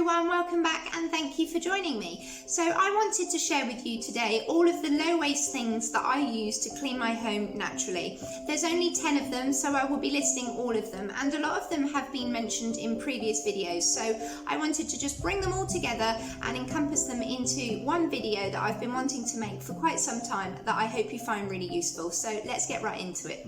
everyone, welcome back and thank you for joining me. So I wanted to share with you today all of the low waste things that I use to clean my home naturally. There's only 10 of them, so I will be listing all of them, and a lot of them have been mentioned in previous videos, so I wanted to just bring them all together and encompass them into one video that I've been wanting to make for quite some time that I hope you find really useful. So let's get right into it.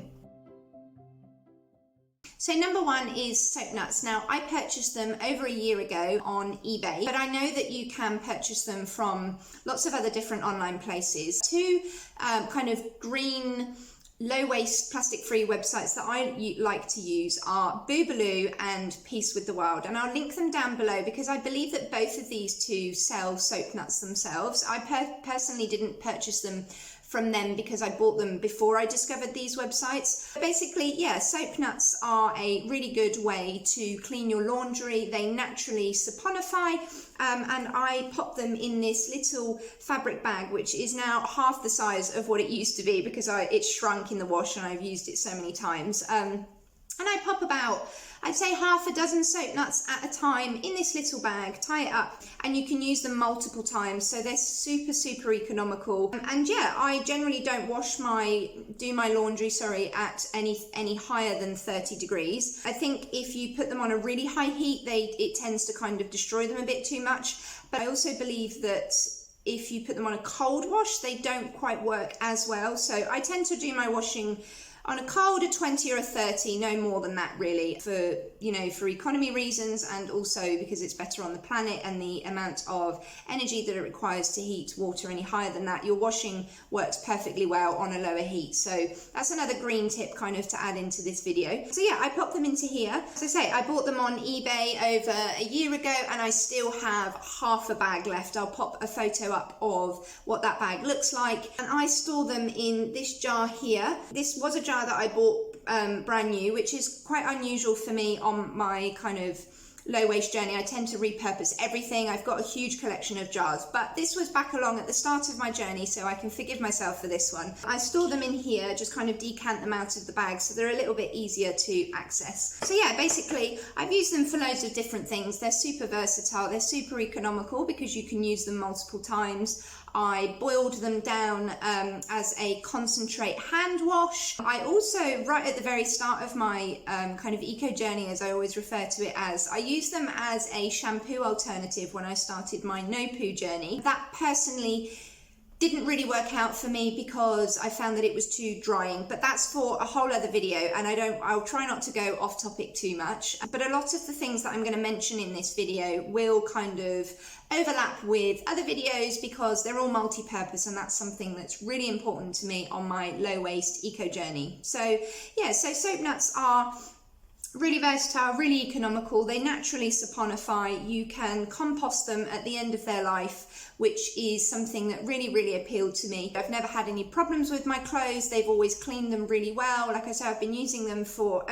So number one is soap nuts. Now I purchased them over a year ago on eBay, but I know that you can purchase them from lots of other different online places. Two kind of green, low waste, plastic free websites that I like to use are Boobaloo and Peace with the Wild, and I'll link them down below because I believe that both of these two sell soap nuts themselves. I personally didn't purchase them from them because I bought them before I discovered these websites. Basically, yeah, soap nuts are a really good way to clean your laundry. They naturally saponify, and I pop them in this little fabric bag, which is now half the size of what it used to be because it's shrunk in the wash and I've used it so many times. And I pop about, I'd say, half a dozen soap nuts at a time in this little bag, tie it up, and you can use them multiple times, so they're super economical. And yeah, I generally don't do my laundry at any higher than 30 degrees. I think if you put them on a really high heat, it tends to kind of destroy them a bit too much, but I also believe that if you put them on a cold wash, they don't quite work as well. So I tend to do my washing on a cold, a 20 or a 30, no more than that really, for economy reasons, and also because it's better on the planet and the amount of energy that it requires to heat water any higher than that. Your washing works perfectly well on a lower heat. So that's another green tip kind of to add into this video. So yeah, I pop them into here. As I say, I bought them on eBay over a year ago and I still have half a bag left. I'll pop a photo up of what that bag looks like. And I store them in this jar here. This was a jar that I bought brand new, which is quite unusual for me on my kind of low waste journey. I tend to repurpose everything. I've got a huge collection of jars, but this was back along at the start of my journey, so I can forgive myself for this one. I store them in here, just kind of decant them out of the bag so they're a little bit easier to access. So yeah, basically I've used them for loads of different things. They're super versatile, they're super economical because you can use them multiple times. I boiled them down as a concentrate hand wash. I also, right at the very start of my kind of eco journey, as I always refer to it as, I used them as a shampoo alternative when I started my no poo journey. That personally didn't really work out for me because I found that it was too drying, but that's for a whole other video, and I'll try not to go off topic too much. But a lot of the things that I'm going to mention in this video will kind of overlap with other videos because they're all multi-purpose, and that's something that's really important to me on my low waste eco journey. So yeah, so soap nuts are really versatile, really economical. They naturally saponify. You can compost them at the end of their life, which is something that really appealed to me. I've never had any problems with my clothes. They've always cleaned them really well. Like I said, I've been using them for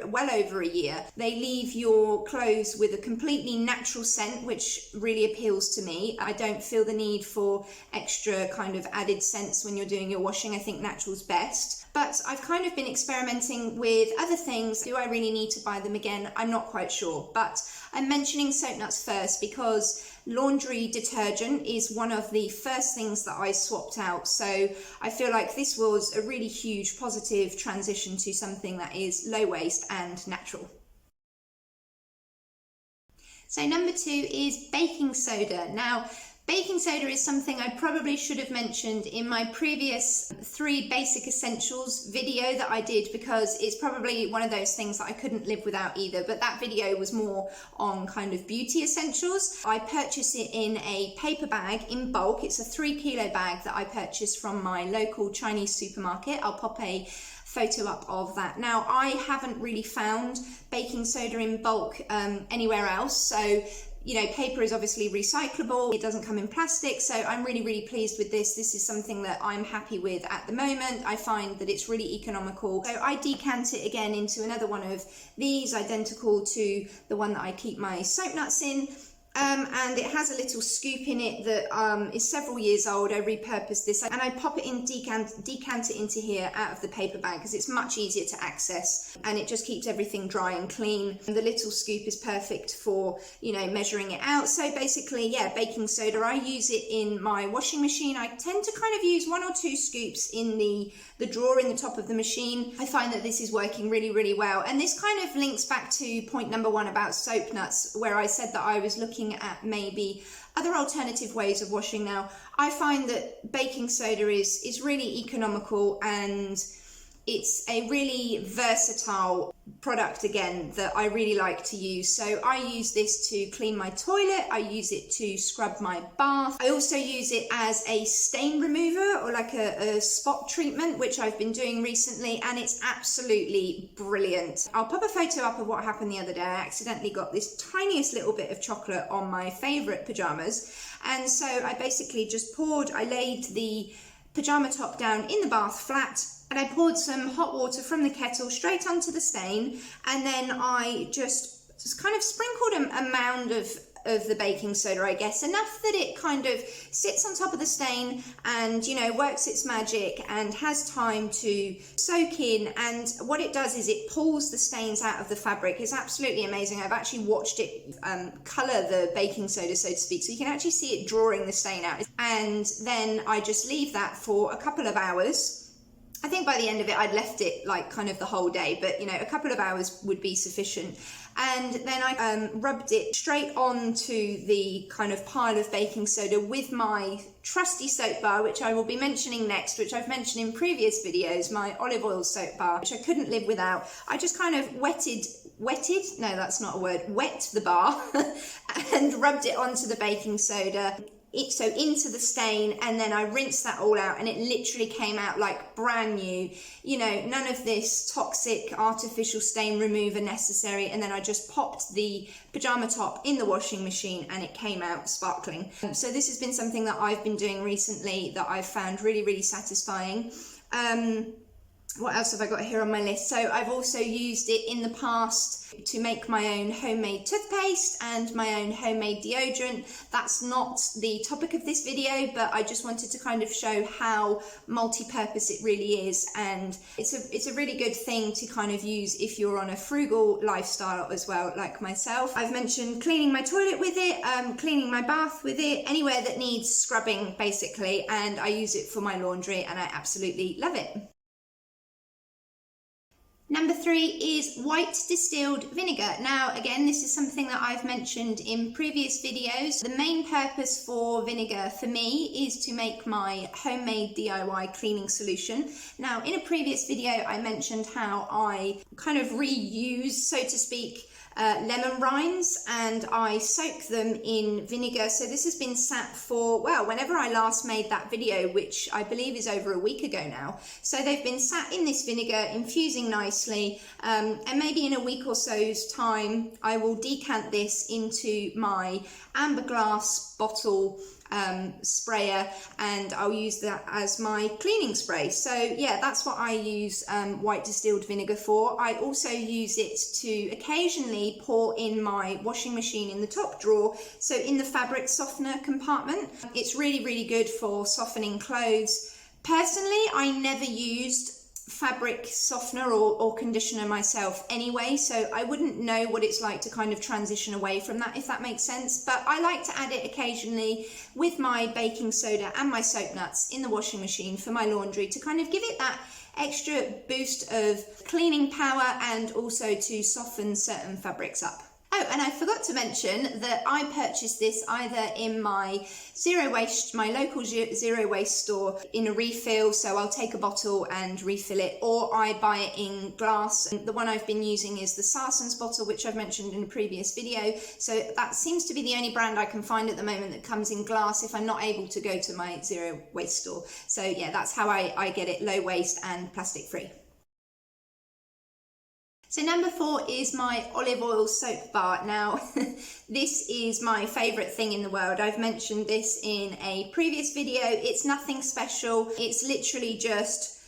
well over a year. They leave your clothes with a completely natural scent, which really appeals to me. I don't feel the need for extra kind of added scents when you're doing your washing. I think natural's best. But I've kind of been experimenting with other things. Do I really need to buy them again? I'm not quite sure, but I'm mentioning soap nuts first because laundry detergent is one of the first things that I swapped out. So I feel like this was a really huge positive transition to something that is low waste and natural. So number two is baking soda. Now, baking soda is something I probably should have mentioned in my previous 3 basic essentials video that I did, because it's probably one of those things that I couldn't live without either, but that video was more on kind of beauty essentials. I purchased it in a paper bag in bulk. It's a 3 kilo bag that I purchased from my local Chinese supermarket. I'll pop a photo up of that. Now, I haven't really found baking soda in bulk anywhere else, so paper is obviously recyclable. It doesn't come in plastic, so I'm really pleased with this. This is something that I'm happy with at the moment. I find that it's really economical. So I decant it again into another one of these, identical to the one that I keep my soap nuts in. and it has a little scoop in it that is several years old. I repurposed this and I pop it in, decant it into here out of the paper bag because it's much easier to access and it just keeps everything dry and clean. And the little scoop is perfect for, you know, measuring it out. So basically, yeah, baking soda, I use it in my washing machine. I tend to kind of use 1 or 2 scoops in the drawer in the top of the machine. I find that this is working really, really well. And this kind of links back to point number 1 about soap nuts, where I said that I was looking at maybe other alternative ways of washing. Now, I find that baking soda is really economical and it's a really versatile product again that I really like to use. So I use this to clean my toilet, I use it to scrub my bath, I also use it as a stain remover or like a spot treatment, which I've been doing recently, and it's absolutely brilliant. I'll pop a photo up of what happened the other day. I accidentally got this tiniest little bit of chocolate on my favourite pyjamas, and so I basically just I laid the pyjama top down in the bath flat, and I poured some hot water from the kettle straight onto the stain, and then I just kind of sprinkled a mound of the baking soda, I guess, enough that it kind of sits on top of the stain and, you know, works its magic and has time to soak in. And what it does is it pulls the stains out of the fabric. It's absolutely amazing. I've actually watched it colour the baking soda, so to speak, so you can actually see it drawing the stain out. And then I just leave that for a couple of hours. I think by the end of it, I'd left it like kind of the whole day, but you know, a couple of hours would be sufficient. And then I rubbed it straight onto the kind of pile of baking soda with my trusty soap bar, which I will be mentioning next, which I've mentioned in previous videos, my olive oil soap bar, which I couldn't live without. I just kind of wet the bar and rubbed it onto the baking soda. Into the stain, and then I rinsed that all out and it literally came out like brand new. You know, none of this toxic artificial stain remover necessary. And then I just popped the pajama top in the washing machine and it came out sparkling. So this has been something that I've been doing recently that I've found really, really satisfying. What else have I got here on my list? So I've also used it in the past to make my own homemade toothpaste and my own homemade deodorant. That's not the topic of this video, but I just wanted to kind of show how multi-purpose it really is, and it's a really good thing to kind of use if you're on a frugal lifestyle as well, like myself. I've mentioned cleaning my toilet with it, cleaning my bath with it, anywhere that needs scrubbing basically, and I use it for my laundry and I absolutely love it. Number 3 is white distilled vinegar. Now, again, this is something that I've mentioned in previous videos. The main purpose for vinegar for me is to make my homemade DIY cleaning solution. Now, in a previous video, I mentioned how I kind of reuse, so to speak, lemon rinds, and I soak them in vinegar. So this has been sat for, well, whenever I last made that video, which I believe is over a week ago now. So they've been sat in this vinegar, infusing nicely, and maybe in a week or so's time, I will decant this into my amber glass bottle sprayer, and I'll use that as my cleaning spray. So yeah, that's what I use white distilled vinegar for. I also use it to occasionally pour in my washing machine in the top drawer, so in the fabric softener compartment. It's really, really good for softening clothes. Personally, I never used fabric softener or conditioner myself anyway, so I wouldn't know what it's like to kind of transition away from that, if that makes sense. But I like to add it occasionally with my baking soda and my soap nuts in the washing machine for my laundry to kind of give it that extra boost of cleaning power and also to soften certain fabrics up. Oh, and I forgot to mention that I purchased this either in my local zero waste store in a refill, so I'll take a bottle and refill it, or I buy it in glass. And the one I've been using is the Sarson's bottle, which I've mentioned in a previous video. So that seems to be the only brand I can find at the moment that comes in glass if I'm not able to go to my zero waste store. So yeah, that's how I get it, low waste and plastic free. So number 4 is my olive oil soap bar. Now, this is my favorite thing in the world. I've mentioned this in a previous video. It's nothing special. It's literally just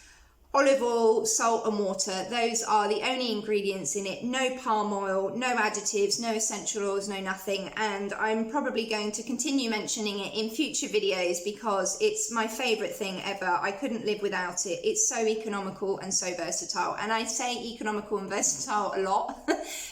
olive oil, salt and water. Those are the only ingredients in it. No palm oil, no additives, no essential oils, no nothing. And I'm probably going to continue mentioning it in future videos because it's my favorite thing ever. I couldn't live without it. It's so economical and so versatile. And I say economical and versatile a lot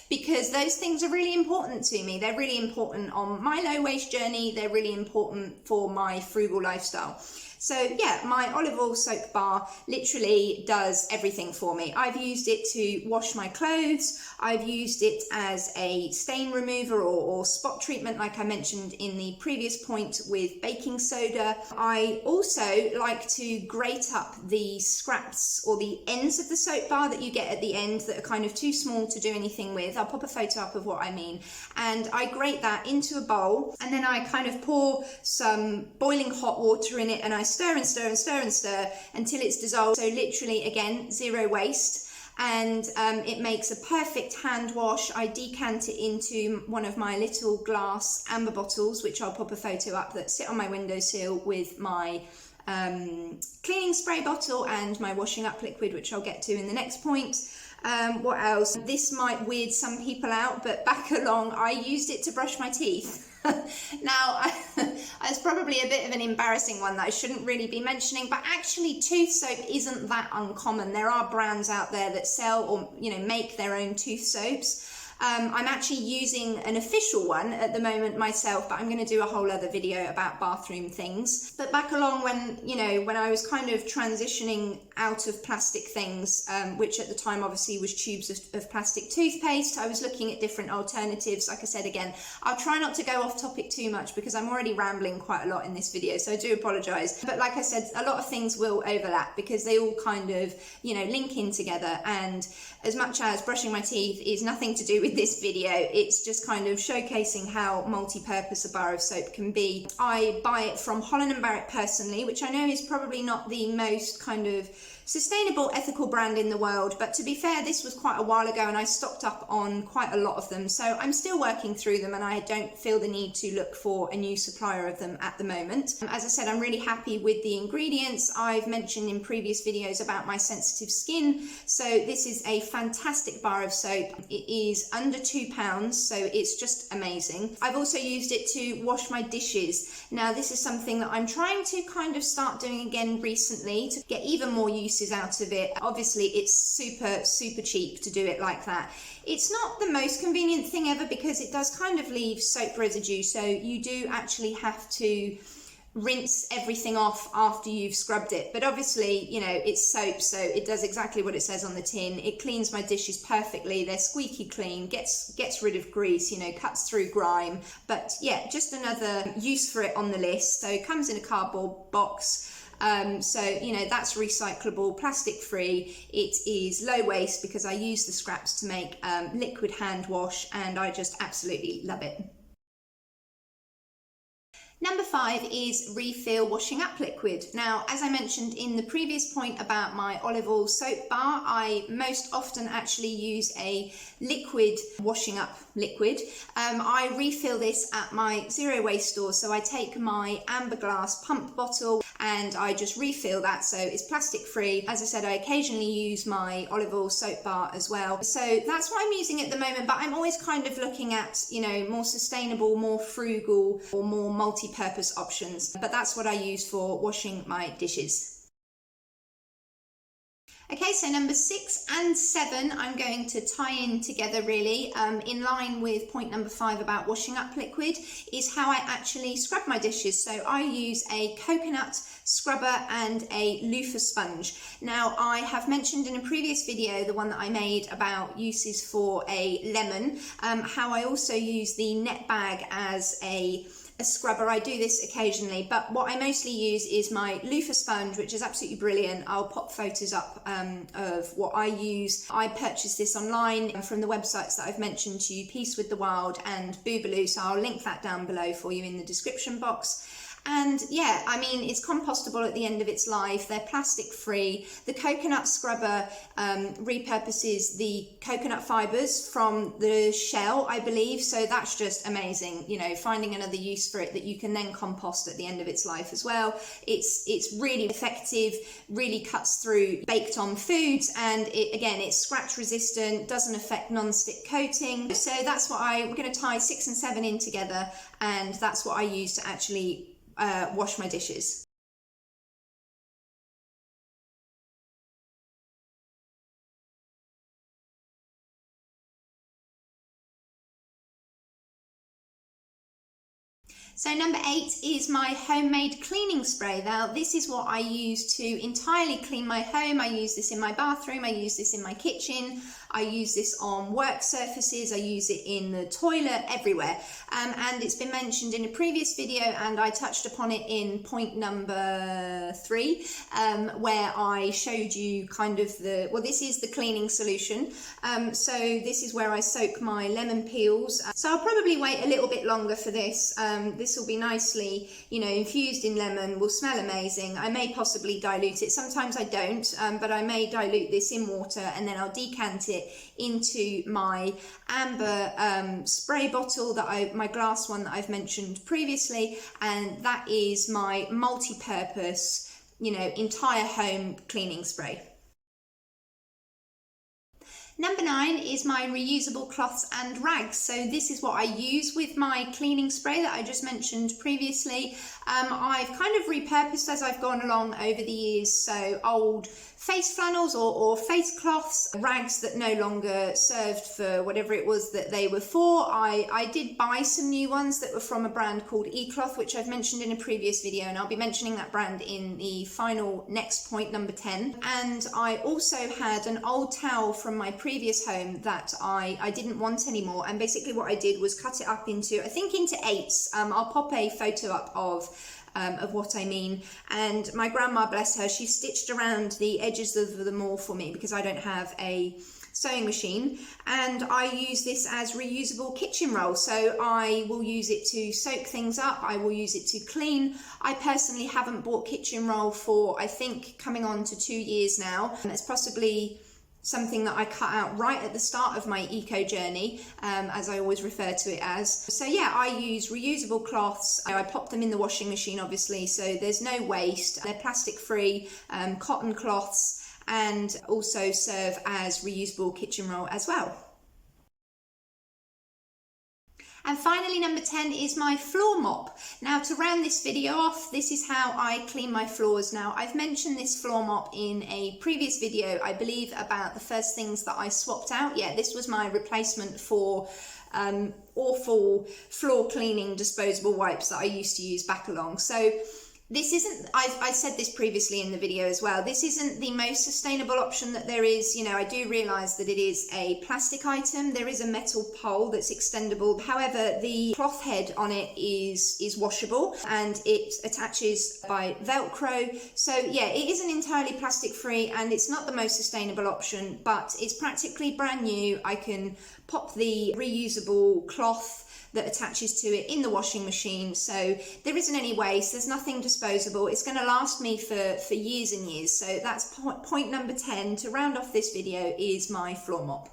because those things are really important to me. They're really important on my low waste journey. They're really important for my frugal lifestyle. So yeah, my olive oil soap bar literally does everything for me. I've used it to wash my clothes. I've used it as a stain remover or spot treatment, like I mentioned in the previous point with baking soda. I also like to grate up the scraps or the ends of the soap bar that you get at the end that are kind of too small to do anything with. I'll pop a photo up of what I mean. And I grate that into a bowl, and then I kind of pour some boiling hot water in it, and I stir and stir and stir and stir until it's dissolved. So literally, again, zero waste. And it makes a perfect hand wash. I decant it into one of my little glass amber bottles, which I'll pop a photo up, that sit on my windowsill with my cleaning spray bottle and my washing up liquid, which I'll get to in the next point. What else? This might weird some people out, but back along, I used it to brush my teeth. Now, it's probably a bit of an embarrassing one that I shouldn't really be mentioning, but actually tooth soap isn't that uncommon. There are brands out there that sell or, make their own tooth soaps. I'm actually using an official one at the moment myself, but I'm going to do a whole other video about bathroom things. But back along when I was kind of transitioning out of plastic things, which at the time obviously was tubes of plastic toothpaste, I was looking at different alternatives. Like I said, again, I'll try not to go off topic too much because I'm already rambling quite a lot in this video, so I do apologise. But like I said, a lot of things will overlap because they all kind of, link in together. And as much as brushing my teeth is nothing to do with this video, it's just kind of showcasing how multi-purpose a bar of soap can be. I buy it from Holland & Barrett personally, which I know is probably not the most kind of sustainable, ethical brand in the world, but to be fair, this was quite a while ago and I stocked up on quite a lot of them, so I'm still working through them and I don't feel the need to look for a new supplier of them at the moment. As I said, I'm really happy with the ingredients. I've mentioned in previous videos about my sensitive skin, so this is a fantastic bar of soap. It is under £2, so it's just amazing. I've also used it to wash my dishes. Now, this is something that I'm trying to kind of start doing again recently to get even more uses out of it. Obviously, it's super cheap to do it like that. It's not the most convenient thing ever because it does kind of leave soap residue, so you do actually have to rinse everything off after you've scrubbed it. But obviously, it's soap, so it does exactly what it says on the tin. It cleans my dishes perfectly. They're squeaky clean, gets rid of grease, cuts through grime. But yeah, just another use for it on the list. So it comes in a cardboard box. So that's recyclable, plastic free. It is low waste because I use the scraps to make liquid hand wash, and I just absolutely love it. Number 5 is refill washing up liquid. Now, as I mentioned in the previous point about my olive oil soap bar, I most often actually use a liquid washing up liquid. I refill this at my zero waste store, so I take my amber glass pump bottle and I just refill that, so it's plastic free. As I said, I occasionally use my olive oil soap bar as well, so that's what I'm using at the moment. But I'm always kind of looking at more sustainable, more frugal, or more multi-purpose options, but that's what I use for washing my dishes. Okay, so number 6 and 7 I'm going to tie in together really, in line with point number 5 about washing up liquid, is how I actually scrub my dishes. So I use a coconut scrubber and a loofah sponge. Now, I have mentioned in a previous video, the one that I made about uses for a lemon, how I also use the net bag as a scrubber. I do this occasionally, but what I mostly use is my loofah sponge, which is absolutely brilliant. I'll pop photos up of what I use. I purchased this online from the websites that I've mentioned to you, Peace with the Wild and Boobaloo, so I'll link that down below for you in the description box. And yeah, I mean, it's compostable at the end of its life. They're plastic free. The coconut scrubber repurposes the coconut fibers from the shell, I believe. So that's just amazing, you know, finding another use for it that you can then compost at the end of its life as well. It's really effective, really cuts through baked on foods, and it's scratch resistant, doesn't affect non-stick coating. So that's what we're going to tie 6 and 7 in together, and that's what I use to actually wash my dishes. So number 8 is my homemade cleaning spray. Now this is what I use to entirely clean my home. I use this in my bathroom, I use this in my kitchen, I use this on work surfaces, I use it in the toilet, everywhere. And it's been mentioned in a previous video, and I touched upon it in point number 3, where I showed you kind of this is the cleaning solution. So this is where I soak my lemon peels. So I'll probably wait a little bit longer for this. This will be nicely, you know, infused in lemon, will smell amazing. I may possibly dilute it. Sometimes I don't, but I may dilute this in water, and then I'll decant it into my amber spray bottle, my glass one that I've mentioned previously, and that is my multi-purpose, you know, entire home cleaning spray. Number 9 is my reusable cloths and rags. So this is what I use with my cleaning spray that I just mentioned previously. I've kind of repurposed as I've gone along over the years. So old face flannels or face cloths, rags that no longer served for whatever it was that they were for. I did buy some new ones that were from a brand called eCloth, which I've mentioned in a previous video, and I'll be mentioning that brand in the final next point, number 10. And I also had an old towel from my previous home that I didn't want anymore, and basically what I did was cut it up into, I think into 8s. I'll pop a photo up of what I mean. And my grandma, bless her, she stitched around the edges of them all for me because I don't have a sewing machine, and I use this as reusable kitchen roll. So I will use it to soak things up, I will use it to clean. I personally haven't bought kitchen roll for, I think, coming on to 2 years now. It's possibly something that I cut out right at the start of my eco journey, as I always refer to it as. So yeah, I use reusable cloths. I pop them in the washing machine, obviously, so there's no waste. They're plastic free, cotton cloths, and also serve as reusable kitchen roll as well. And finally, number 10 is my floor mop. Now, to round this video off, this is how I clean my floors. Now, I've mentioned this floor mop in a previous video, I believe, about the first things that I swapped out. Yeah, this was my replacement for awful floor cleaning disposable wipes that I used to use back along. So this isn't, I said this previously in the video as well, this isn't the most sustainable option that there is. You know, I do realise that it is a plastic item. There is a metal pole that's extendable. However, the cloth head on it is washable, and it attaches by Velcro. So yeah, it isn't entirely plastic free, and it's not the most sustainable option, but it's practically brand new. I can pop the reusable cloth that attaches to it in the washing machine, so there isn't any waste, there's nothing disposable. It's going to last me for years and years. So that's point number 10 to round off this video, is my floor mop.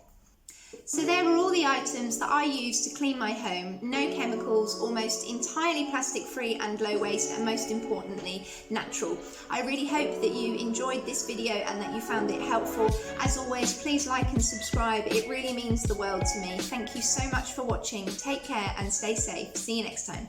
So there are all the items that I use to clean my home. No chemicals, almost entirely plastic free and low waste, and most importantly, natural. I really hope that you enjoyed this video and that you found it helpful. As always, please like and subscribe. It really means the world to me. Thank you so much for watching. Take care and stay safe. See you next time.